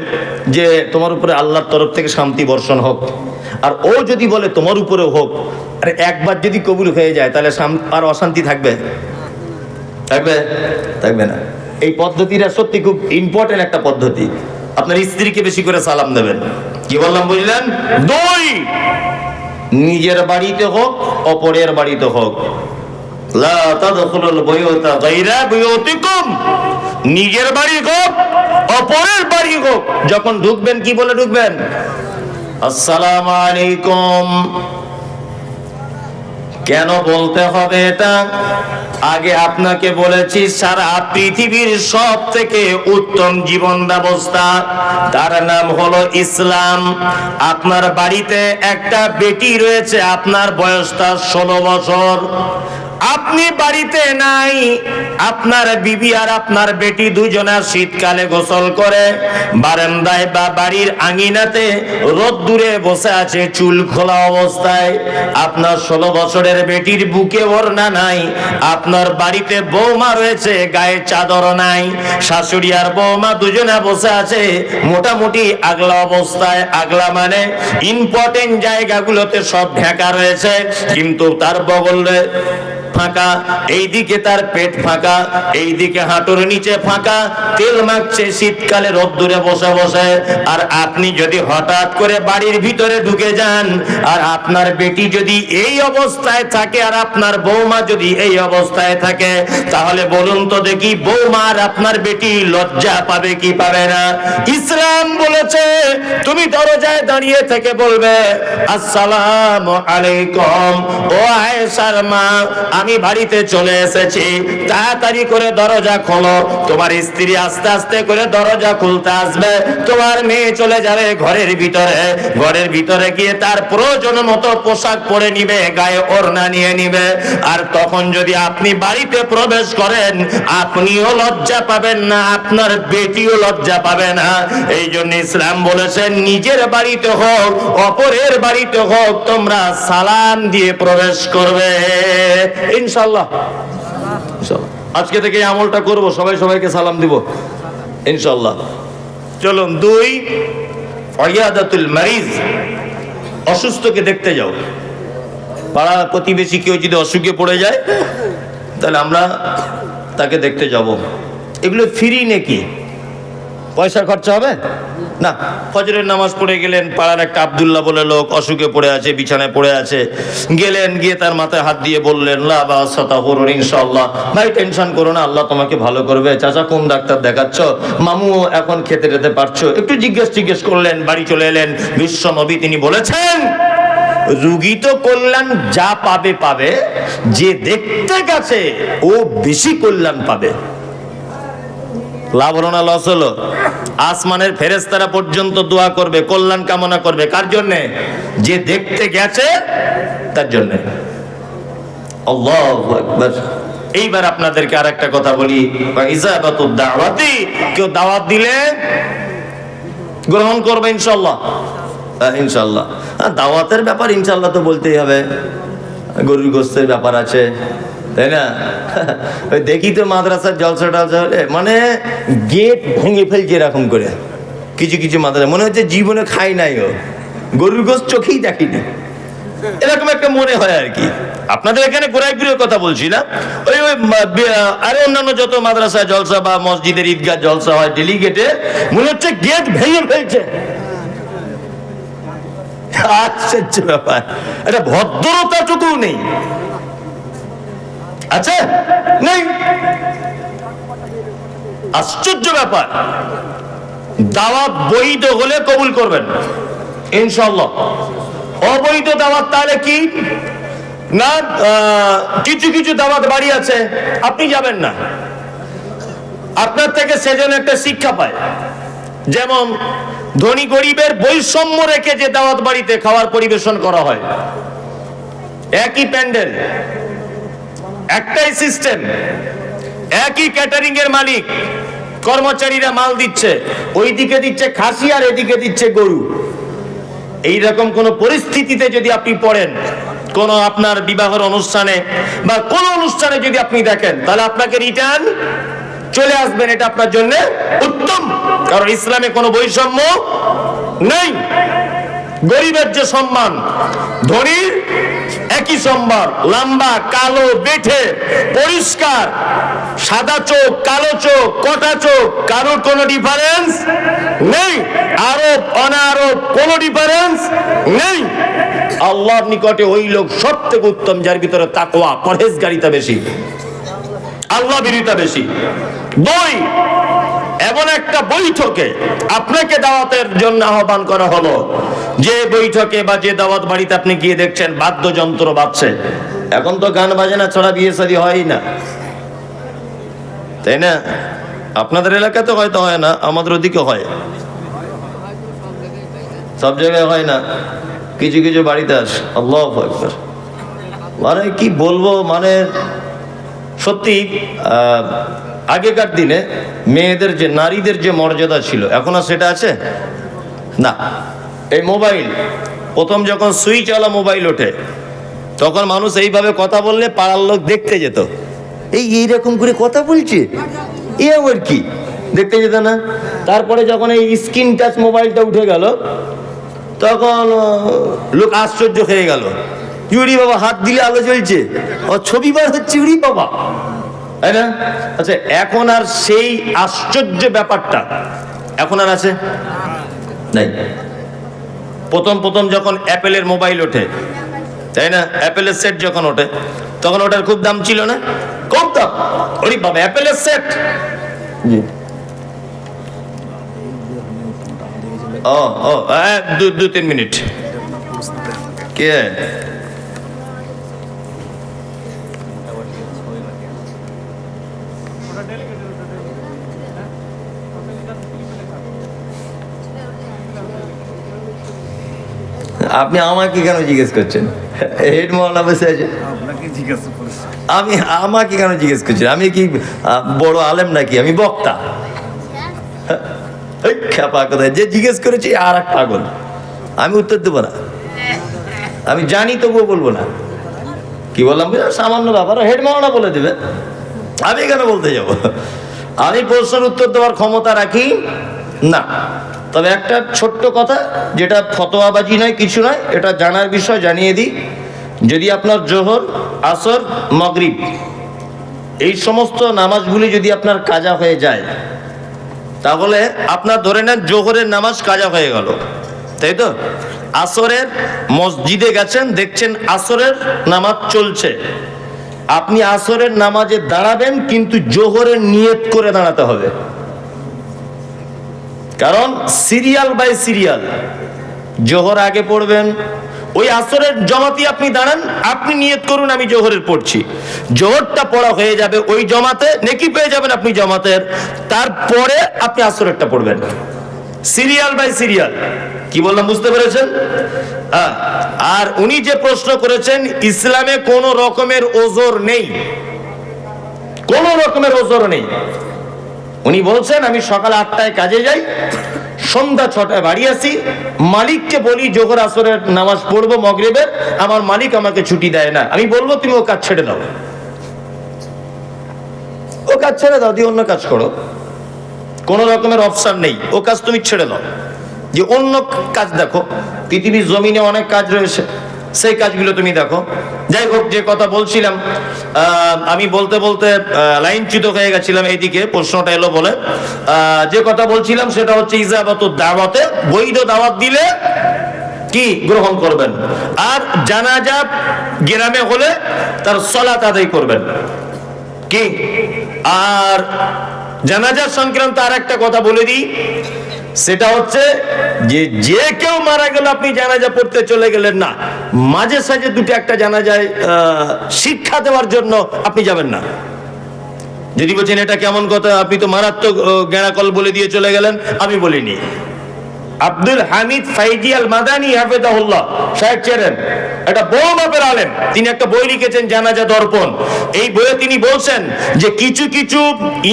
Speaker 1: যে তোমার উপরে আল্লাহর তরফ থেকে শান্তি বর্ষণ হোক, আর ও যদি বলে তোমার উপরে হোক, আর একবার যদি কবুল হয়ে যায় তাহলে আর অশান্তি থাকবে? থাকবে? থাকবে না। এই পদ্ধতিটা সত্যি খুব ইম্পর্টেন্ট একটা পদ্ধতি। আপনার স্ত্রীকে বেশি করে সালাম দেবেন। কি বললাম বুঝলেন? 2, নিজের বাড়িতে হোক অপরের বাড়িতে হোক, লা তাদখুলুল বুয়ুতা গায়রা বুয়ুতিকুম, নিজের বাড়ি হোক অপরের বাড়ি হোক, যখন ঢুকবেন কি বলে ঢুকবেন? আসসালামু আলাইকুম। কেন বলতে হবে এটা? আগে আপনাকে বলেছি সারা পৃথিবীর সব থেকে উত্তম জীবন ব্যবস্থা, তার নাম হলো ইসলাম। আপনার বাড়িতে একটা বেটি রয়েছে, আপনার বয়সটা 16 বছর, আপনি বাড়িতে নাই, আপনার বিবি আর আপনার বেটি দুজনা শীতকালে গোসল করে বারান্দায় বা বাড়ির আঙিনাতে রোদ্দুরে বসে আছে চুল খোলা অবস্থায়। আপনার 16 বছরের বেটির বুকে ওড়না নাই, আপনার বাড়িতে বৌমা রয়েছে গায়ে চাদর নাই, শাশুড়ি আর বৌমা দুজনা বসে আছে মোটামুটি আগলা অবস্থায়। আগলা মানে ইম্পর্টেন্ট জায়গাগুলোতে সব ঢাকা রয়েছে, কিন্তু তার বগলে ফাঁকা, এইদিকে তার পেট ফাঁকা, এইদিকে হাঁটুর নিচে ফাঁকা, তেল মাখছে শীতকালে রোদ্দুরে বসে বসে। আর আপনি যদি হঠাৎ করে বাড়ির ভিতরে ঢুকে যান, আর আপনার বেটি যদি এই অবস্থায় থাকে আর আপনার বৌমা যদি এই অবস্থায় থাকে, তাহলে বলুন তো দেখি বৌমা আর আপনার বেটি লজ্জা পাবে কি পাবে না? ইসলাম বলেছে তুমি দরজায় দাঁড়িয়ে থেকে বলবে আসসালামু আলাইকুম, ও আয়েশার মা আমি বাড়িতে চলে এসেছি, তাড়াতাড়ি করে দরজা খোলো। তোমার স্ত্রী আস্তে আস্তে করে দরজা খুলতে আসবে, তোমার মেয়ে চলে যাবে ঘরের ভিতরে, ঘরের ভিতরে গিয়ে তার প্রয়োজন মতো পোশাক পরে নিবে, গায়ে ওড়না নিয়ে নিবে। আর তখন যদি আপনি বাড়িতে প্রবেশ করেন, আপনিও লজ্জা পাবেন না, আপনার বেটিও লজ্জা পাবে না। এই জন্য ইসলাম বলেছে নিজের বাড়িতে হোক অপরের বাড়িতে হোক তোমরা সালাম দিয়ে প্রবেশ করবে। ইনশাআল্লাহ আজকে থেকে এই আমলটা করব, সবাই সবাইকে সালাম দিব ইনশাআল্লাহ। চলুন 2, ইয়াদাতুল মারিজ, অসুস্থকে দেখতে যাও। পাড়া প্রতিবেশী কেউ যদি অসুখে পড়ে যায় তাহলে আমরা তাকে দেখতে যাব। এগুলো ফ্রি নাকি? পয়সা খরচা হবে না। ফজরের নামাজ পড়ে গেলেন, পাড়ার একটা আব্দুল্লাহ বলে লোক অসুখে পড়ে আছে, বিছানায় পড়ে আছে, গেলেন, গিয়ে তার মাথায় হাত দিয়ে বললেন লা বাসা তাহুরুন ইনশাআল্লাহ, ভাই টেনশন করো না, আল্লাহ তোমাকে ভালো করবে। চাচা কোন ডাক্তার দেখাচ্ছ? মামু এখন খেতে যেতে পারছো? একটু জিজ্ঞেস করলেন, বাড়ি চলে এলেন। বিশ্ব নবী তিনি বলেছেন রুগী তো কল্যাণ যা পাবে পাবে, যে দেখতে গেছে ও বেশি কল্যাণ পাবে। লাভ হলো না লস হলো? আসমানের ফেরেশতারা পর্যন্ত দোয়া করবে, কল্যাণ কামনা করবে। কার জন্য? যে দেখতে গেছে তার জন্য। আল্লাহু আকবার। এইবার আপনাদেরকে আরেকটা কথা বলি, ইজাবাতুদ দাওয়াতি, কেউ দাওয়াত দিলে গ্রহণ করবে ইনশাআল্লাহ। ইনশাআল্লাহ দাওয়াতের ব্যাপার ইনশাআল্লাহ তো বলতেই হবে। গরুর গোশতের ব্যাপার আছে, তাই না? ওই দেখি তো মাদ্রাসার জলসা টলসা হলে মানে গেট ভেঙে ফেলছে এরকম করে। কিছু কিছু মাদ্রাসা মনে হচ্ছে জীবনে খাই নাই, ও গরুর গোশত চোখেই দেখিনি, এরকম একটা মনে হয় আর কি। আপনাদের এখানে গোড়াইপুরের কথা বলছি না, ওই আরে অন্যান্য যত মাদ্রাসা জলসা বা মসজিদের ঈদগাহ জলসা হয় ডেলিগেটে, মনে হচ্ছে গেট ভেঙে ফেলছে। আশ্চর্য ব্যাপার, এটা ভদ্রতাটুকু নেই। আচ্ছা নেই, আশ্চর্য ব্যাপার। দাওয়াত বৈধ হলে কবুল করবেন ইনশাআল্লাহ। অবৈধ দাওয়াত তাহলে কি না, কিছু কিছু দাওয়াত বাড়ি আছে আপনি যাবেন না, আপনার থেকে সেজন্য একটা শিক্ষা পায়। যেমন ধনী গরিবের বৈষম্য রেখে যে দাওয়াত বাড়িতে খাবার পরিবেশন করা হয়, একই প্যান্ডেল, একটাই সিস্টেম, একই ক্যাটারিং এর মালিক, কর্মচারীরা মাল দিচ্ছে, ওইদিকে দিচ্ছে খাসি আর এদিকে দিচ্ছে গরু। এইরকম কোন পরিস্থিতিতে যদি আপনি পড়েন, কোন আপনার বিবাহের অনুষ্ঠানে বা কোন অনুষ্ঠানে যদি আপনি দেখেন, তাহলে আপনাকে রিটার্ন চলে আসবেন, এটা আপনার জন্য উত্তম। কারণ ইসলামে কোনো বৈষম্য নেই। গরিবের যে সম্মান, ধনীর একই সম্মান। লম্বা, কালো, বেঠে, পরিষ্কার, সাদা চোখ, কালো চোখ, কটা চোখ, কারোর কোনো ডিফারেন্স নেই। আরব অনারব কোনো ডিফারেন্স নেই। আল্লাহর নিকটে ওই লোক সবথেকে উত্তম যার ভিতরে তাকওয়া, পরহেজগারিতা বেশি, আল্লাহ ভীরুতা বেশি। দুই, এমন একটা বৈঠকে আপনাকে দাওয়াতের জন্য আহ্বান করা হলো, যে বৈঠকে বা যে দাওয়াত বাড়িতে আপনি গিয়ে দেখছেন বাদ্যযন্ত্র বাজছে। এখন তো গান বাজনা ছাড়া বিয়ে শাদী হয় না, তাই না? আপনাদের এলাকাতে হয়তো হয় না, আমাদের ওদিকে হয়, সব জায়গায় হয় না, কিছু কিছু বাড়িতে আসে। আল্লাহু আকবার। মানে কি বলবো, মানে সত্যি আগেকার দিনে মেয়েদের যে, নারীদের যে মর্যাদা ছিল, এখন আর সেটা আছে না। এই মোবাইল, প্রথম যখন সুইচওয়ালা মোবাইল ওঠে, তখন মানুষ এইভাবে কথা বললে পাড়ার লোক দেখতে যেত, এইরকম করে কথা বলছে, এ আবার কি, দেখতে যেত না। তারপরে যখন এই স্ক্রিন টাচ মোবাইলটা উঠে গেল, তখন লোক আশ্চর্য হয়ে গেল, ইউরি বাবা, হাত দিলে আলো জ্বলছে, ও ছবি বার হচ্ছে, ইউরি বাবা, তাই না? আচ্ছা, এখন আর সেই আশ্চর্য ব্যাপারটা এখন আর আছে নাই। প্রথম যখন অ্যাপেলের মোবাইল ওঠে, তাই না, অ্যাপেলের সেট যখন ওঠে, তখন ওটার খুব দাম ছিল না? খুব দাম। ওরে বাবা, অ্যাপেলের সেট। জি, ও 2-3 মিনিট। কে? আপনি আমাকে কেন জিজ্ঞেস করছেন? হেড মহল্লা বসে আছে, আমি আমাকে কেন জিজ্ঞেস করছেন? আমি কি বড় আলেম নাকি? আমি বক্তা? খেপা কোথায়, যে জিজ্ঞেস করেছি আর এক পাগল। আমি উত্তর দেবো না, আমি জানি তবুও বলবো না। কি বললাম, সামান্য ব্যাপার, হেড মহল্লা বলে দেবে, আমি কেন বলতে যাব? আমি প্রশ্নের উত্তর দেওয়ার ক্ষমতা রাখি না। তবে একটা ছোট্ট কথা, যেটা ফতোয়াবাজি নয়, কিছু নয়, এটা জানার বিষয়, জানিয়ে দিই। যদি আপনার জোহর, আসর, মাগরিব এই সমস্ত নামাজগুলি যদি আপনার কাজা হয়ে যায়, তাহলে আপনার ধরে নেন জোহরের নামাজ কাজা হয়ে গেল, তাই তো? আসরের মসজিদে গেছেন, দেখছেন আসরের নামাজ চলছে, আপনি আসরের নামাজে দাঁড়াবেন, কিন্তু জোহরের নিয়ত করে দাঁড়াতে হবে। কারণ সিরিয়াল বাই সিরিয়াল, জোহর আগে পড়বেন, ওই আসরের জমাতে আপনি দাঁড়ান, আপনি নিয়ত করুন আমি জোহরের পড়ছি, জোহরটা পড়া হয়ে যাবে, ওই জমাতে নেকি পেয়ে যাবেন আপনি জমাতের, তারপরে আপনি আসরেরটা পড়বেন, সিরিয়াল বাই সিরিয়াল। কি বললাম, বুঝতে পেরেছেন? আর উনি যে প্রশ্ন করেছেন, ইসলামে কোন রকমের ওজর নেই, কোন রকমের ওজর নেই। উনি বলছেন, আমি সকাল 8টায় কাজে যাই, সন্ধ্যা 6টায় বাড়ি আসি, মালিককে বলি জোহর আসরের নামাজ পড়বো মাগরিবের, আমার মালিক আমাকে ছুটি দেয় না, আমি বলবো তুমি ও কাজ ছেড়ে দাও, ও কাজ ছেড়ে দাও, দিয়ে অন্য কাজ করো, কোন রকমের অপশন নেই, ও কাজ তুমি ছেড়ে দাও, যে অন্য কাজ দেখো, পৃথিবীর জমিনে অনেক কাজ রয়েছে, সেই কাজগুলো তুমি দেখো। যাই হোক, যে কথা বলছিলাম, আমি বলতে বলতে লাইনচ্যুত হয়ে গেছিলাম, এইদিকে প্রশ্নটা এলো বলে। যে কথা বলছিলাম সেটা হচ্ছে ইজাবাতুদ দাওয়াতে, বৈধ দাওয়াত দিলে কি গ্রহণ করবেন, আর জানাজা গ্রামে হলে তার সালাত আদায় করবেন কি। আর জানাজা সংক্রান্ত আর একটা কথা বলে দিই, সেটা হচ্ছে যে কেউ মারা গেল, আপনি জানাজা পড়তে চলে গেলেন না, মাঝে সাঝে দুটো একটা জানাজায় শিক্ষা দেওয়ার জন্য আপনি যাবেন না। যদি বলছেন এটা কেমন কথা, আপনি তো মারাত্মক গেঁড়াকল বলে দিয়ে চলে গেলেন, আমি বলিনি। আব্দুল হামিদ ফাইজি আল মাদানী হাফেজাহুল্লাহ সাহেব ছিলেন একটা বড় মাপের আলেম, তিনি একটা বই লিখেছেন জানাজা দর্পণ। এই বইয়ে তিনি বলছেন যে কিছু কিছু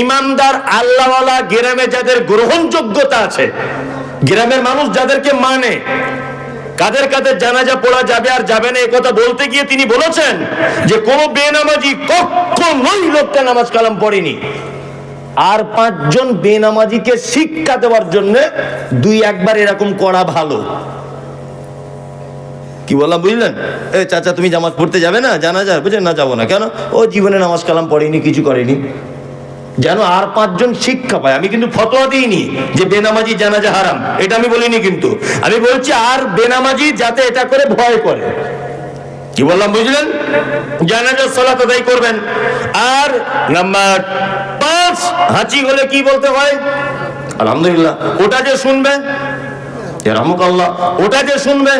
Speaker 1: ইমানদার আল্লাহওয়ালা গ্রামে যাদের গ্রহণযোগ্যতা আছে, গ্রামের মানুষ যাদেরকে মানে, কাদের কাদের জানাজা পড়া যাবে আর যাবে না, এই কথা বলতে গিয়ে তিনি বলেছেন যে কোন বেনামাজি কখনোই লোকটা নামাজ কালাম পড়েনি। আর 5 জন বেনামাজিকে শিক্ষা দেওয়ার জন্য 2-1 এরকম করা ভালো। কি বললাম বুঝলেন? এ চাচা তুমি নামাজ পড়তে যাবে না জানাজা? বুঝলেন না, যাবো না। কেন? ও জীবনে নামাজ কালাম পড়েনি, কিছু করেনি, যেন আর 5 জন শিক্ষা পায়। আমি কিন্তু ফতোয়া দিইনি যে বেনামাজি জানাজা হারাম, এটা আমি বলিনি, কিন্তু আমি বলছি আর বেনামাজি যাতে এটা করে ভয় করে। কি বললাম বুঝলেন? জানাজার সালাত আদায় করবেন। আর নাম্বার 5, হাঁচি হলে কি বলতে হয়? আলহামদুলিল্লাহ। ওটা যে শুনবে ইয়ারহামুকাল্লাহ, ওটা যে শুনবে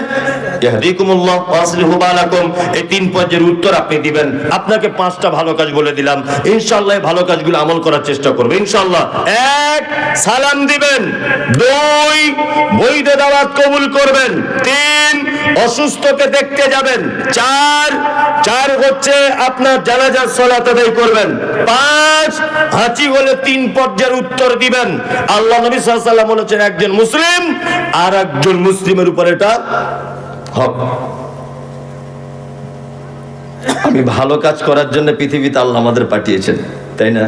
Speaker 1: ইয়াহদিকুমুল্লাহ ওয়া আসলিহু বালাকুম, এই 3 পর্যায়ের উত্তর আপনি দিবেন। আপনাকে 5টা ভালো কাজ বলে দিলাম, ইনশাআল্লাহ ভালো কাজগুলো আমল করার চেষ্টা করবে ইনশাআল্লাহ। 1, সালাম দিবেন। 2, বৈধ দাওয়াত কবুল করবেন। 3, অসুস্থকে দেখতে যাবেন। 4 হচ্ছে আপনার জানাজার সালাত আদায় করবেন। 5, হাঁচি হলে 3 পর্যায়ের উত্তর দিবেন। আল্লাহ নবী সাল্লাল্লাহু আলাইহি ওয়াসাল্লাম বলেছেন একজন মুসলিম আর একজন মুসলিমের উপর এটা হক। আমি ভালো কাজ করার জন্য পৃথিবীতে আল্লাহ আমাদের পাঠিয়েছেন, তাই না?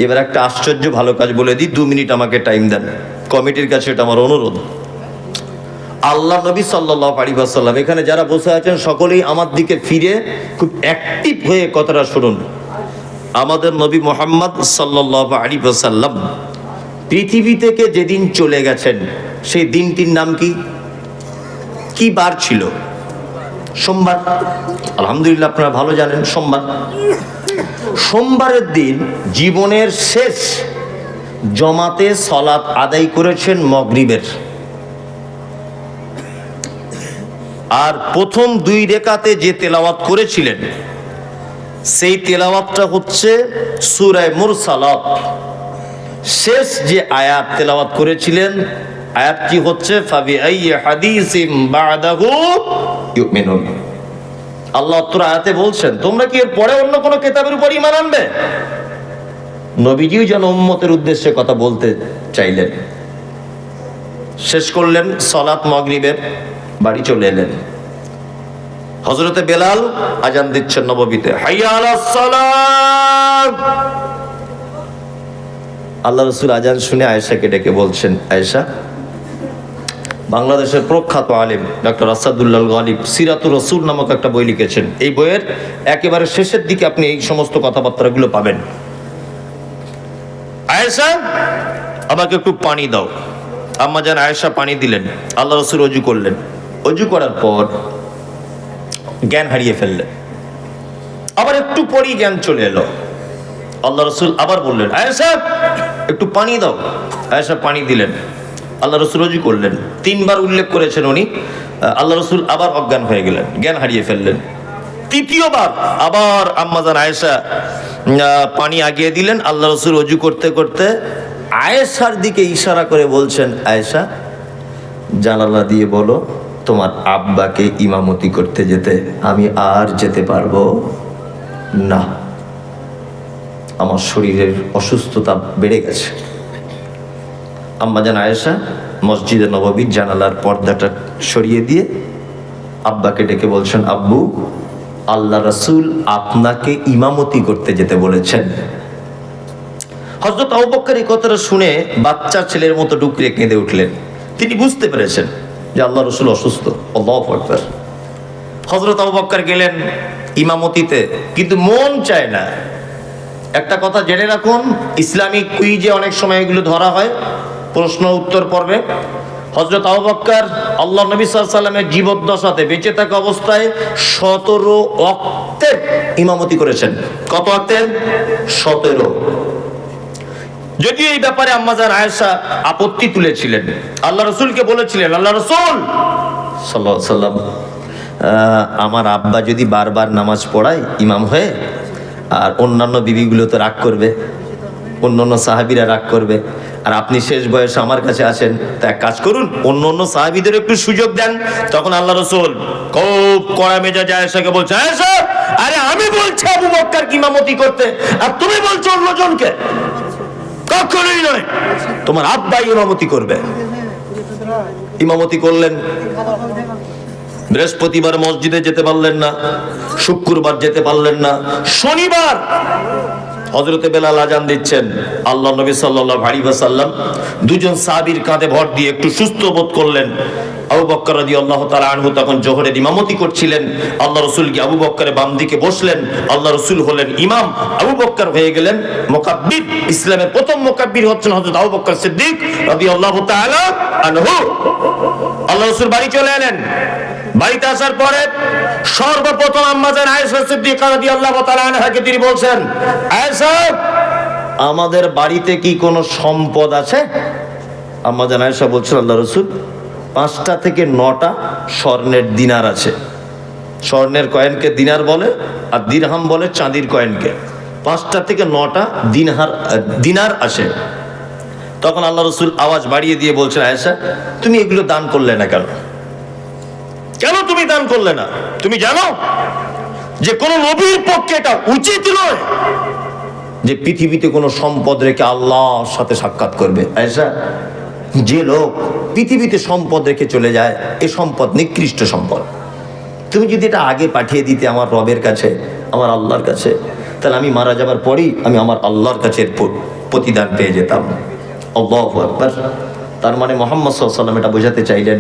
Speaker 1: এবার একটা আশ্চর্য ভালো কাজ বলে দিই, 2 মিনিট আমাকে টাইম দেন। কমিটির কাছে এটা আমার অনুরোধ। আল্লাহ নবী সাল্লাল্লাহু আলাইহি ওয়াসাল্লাম, এখানে যারা বসে আছেন সকলেই আমার দিকে ফিরে খুব অ্যাক্টিভ হয়ে কথাটা শুনুন। আমাদের নবী মুহাম্মদ সাল্লাল্লাহু আলাইহি ওয়াসাল্লাম পৃথিবী থেকে যেদিন চলে গেছেন সেই দিনটির নাম কি? কি বার ছিল? সোমবার। আলহামদুলিল্লাহ, আপনারা ভালো জানেন সোমবার। সোমবারের দিন জীবনের শেষ জমাতে সালাত আদায় করেছেন মাগরিবের। আর প্রথম 2 রাকাতে যে তেলাওয়াত করেছিলেন সেই তেলাওয়াতটা হচ্ছে সূরা মুরসালাত। শেষ যে আয়াত তেলাওয়াত করেছিলেন আয়াতটি হচ্ছে ফাবিআইয়ি হাদিসিম বাদাহু ইউমিনুন। আল্লাহ তাআলা আয়াতে বলছেন তোমরা কি এর পরে অন্য কোনো কিতাবের উপর ঈমান আনবে? নবীজিও যেন উম্মতের উদ্দেশ্যে কথা বলতে চাইলেন। শেষ করলেন সালাত মাগরিবের, বাড়ি চলে এলেন। হযরতে বেলাল আজান দিচ্ছেন নববীতে, হাইয়া আলাস সালাত। আল্লাহ রাসূল আজান শুনে আয়েশাকে ডেকে বলছেন, আয়েশা, বাংলাদেশের প্রখ্যাত আলেম ডক্টর আসাদুল্লাহ গালিব সিরাতুর রাসূল নামক একটা বই লিখেছেন। এই বইয়ের একেবারে শেষের দিকে আপনি এই সমস্ত কথাবার্তাগুলো পাবেন। আয়েশা, আমাকে একটু পানি দাও। আম্মা জান আয়েশা পানি দিলেন। আল্লাহ রাসূল ওযু করলেন। ওযু করার পর জ্ঞান হারিয়ে ফেললেন। আবার একটু পরই জ্ঞান চলে এলো। আল্লাহ রাসূল আবার বললেন, আয়েশা একটু পানি দাও। আয়েশা পানি দিলেন। আল্লাহ রাসূল ওযু করলেন। 3 বার উল্লেখ করেছেন উনি। আল্লাহ রাসূল আবার অজ্ঞান হয়ে গেলেন, জ্ঞান হারিয়ে ফেললেন। 3য় বার আবার আম্মা জান আয়েশা পানি আগিয়ে দিলেন। আল্লাহ রাসূল ওযু করতে করতে আয়েশার দিকে ইশারা করে বলছেন, আয়েশা জানালা দিয়ে বলো তোমার আব্বাকে ইমামতি করতে যেতে। আমি আর যেতে পারবো না, আমার শরীরের অসুস্থতা বেড়ে গেছে। আম্মা জান আয়েশা মসজিদে নববীর জানালার পর্দাটা সরিয়ে দিয়ে আব্বাকে ডেকে বলছেন, আব্বু আল্লাহ রাসূল আপনাকে ইমামতি করতে যেতে বলেছেন। হযরত আবু বকর এই কথাটা শুনে বাচ্চা ছেলের মতো ডুকরে কেঁদে উঠলেন। তিনি বুঝতে পেরেছেন যে আল্লাহ রাসূল অসুস্থ। আল্লাহু আকবার। হযরত আবু বকর গেলেন ইমামতিতে, কিন্তু মন চায় না। একটা কথা জেনে রাখুন, ইসলামিক কুইজে অনেক সময় এগুলো ধরা হয়, প্রশ্ন উত্তর পর্বে। হযরত আবু বকর আল্লাহ নবী সাল্লাল্লাহু আলাইহি ওয়াসাল্লামের জীবদ্দশাতে বেঁচে থাকা অবস্থায় 17 ওয়াক্তের ইমামতি করেছেন। কত ওয়াক্তের? 17। যদিও এই ব্যাপারে আম্মা জান আয়েশা আপত্তি তুলেছিলেন, আল্লাহ রাসূলকে বলেছিলেন, আল্লাহ রাসূল সাল্লাল্লাহু আলাইহি ওয়াসাল্লাম, আমার আব্বা যদি বারবার নামাজ পড়ায় ইমাম হয়ে, আর অন্যান্য বিবিগুলো তো রাগ করবে, অন্যান্য সাহাবীরা রাগ করবে, আর আপনি শেষ বয়সে আমার কাছে আসেন, তা এক কাজ করুন অন্য সাহাবীদের একটু সুযোগ দেন। তখন আল্লাহ রাসূল খুব কড়া মেজাজে আয়েশাকে বলছে, আয়েশা আরে আমি বলছি আবু বকর কি ইমামতি করতে, আর তুমি বলছো অন্যজনকে? কখনোই নয়, তোমার আব্বা ইমামতি করবে। ইমামতি করলেন। বৃহস্পতিবার মসজিদে যেতে পারলেন না, শুক্রবার যেতে পারলেন না, শনিবার হযরতে বেলাল আজান দিচ্ছেন। আল্লাহ নবী সাল্লাল্লাহু আলাইহি ওয়াসাল্লাম দুজন সাহাবীর কাঁধে ভর দিয়ে একটু সুস্থ বোধ করলেন। আবু বকর রাদিয়াল্লাহু তাআলা আনহু তখন জোহরের ইমামতি করছিলেন। আল্লাহ রাসূল কি আবু বকরের বাম দিকে বসলেন। আল্লাহ রাসূল হলেন ইমাম, আবু বকর হয়ে গেলেন মুকাব্বির। ইসলামের প্রথম মুকাব্বির হচ্ছেন হযরত আবু বকর সিদ্দিক রাদিয়াল্লাহু তাআলা আনহু। আল্লাহ রাসূল বাড়ি চলে এলেন। বাড়িতে আসার পরে সর্বপ্রথম আম্মা জান আয়েশা সিদ্দিকা রাদিয়াল্লাহু তাআলা আনহাকে তিনি বলছেন, আয়েশা, আমাদের বাড়িতে কি কোনো সম্পদ আছে? আম্মা জান আয়েশা বলছেন, আল্লাহ রাসূল 5টা থেকে 9টা স্বর্ণের দিনার আছে। স্বর্ণের কয়েনকে দিনার বলে, আর দিরহাম বলে চাঁদির কয়েনকে। 5টা থেকে 9টা দিনার আসে। তখন আল্লাহ রাসূল আওয়াজ বাড়িয়ে দিয়ে বলছেন, আয়েশা, তুমি এগুলো দান করলে না কেন? কেন তুমি দান করলে না? তুমি জানো যে কোন নবীর পক্ষে এটা উচিত নয় যে পৃথিবীতে কোনো সম্পদ রেখে আল্লাহর সাথে সাক্ষাৎ করবে। আয়েশা, যে লোক পৃথিবীতে সম্পদ রেখে চলে যায়, এই সম্পদ নিকৃষ্ট সম্পদ। তুমি যদি এটা আগে পাঠিয়ে দিতে আমার রবের কাছে, আমার আল্লাহর কাছে, তাহলে আমি মারা যাবার পরেই আমি আমার আল্লাহর কাছে প্রতিদান পেয়ে যেতাম। আল্লাহু আকবার। তার মানে মুহাম্মদ সাল্লাল্লাহু আলাইহি ওয়াসাল্লাম এটা বোঝাতে চাইলেন,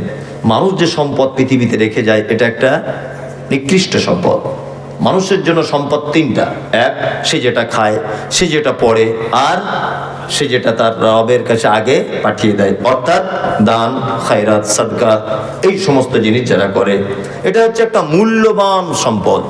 Speaker 1: মানুষ যে সম্পদ পৃথিবীতে রেখে যায় এটা একটা নিকৃষ্ট সম্পদ। মানুষের জন্য সম্পদ 3টা। এক, সে যেটা খায়, সে যেটা পড়ে, আর সে যেটা তার রবের কাছে আগে পাঠিয়ে দেয়, অর্থাৎ দান, খায়রাত, সাদকা, এই সমস্ত জিনিস যারা করে, এটা হচ্ছে একটা মূল্যবান সম্পদ।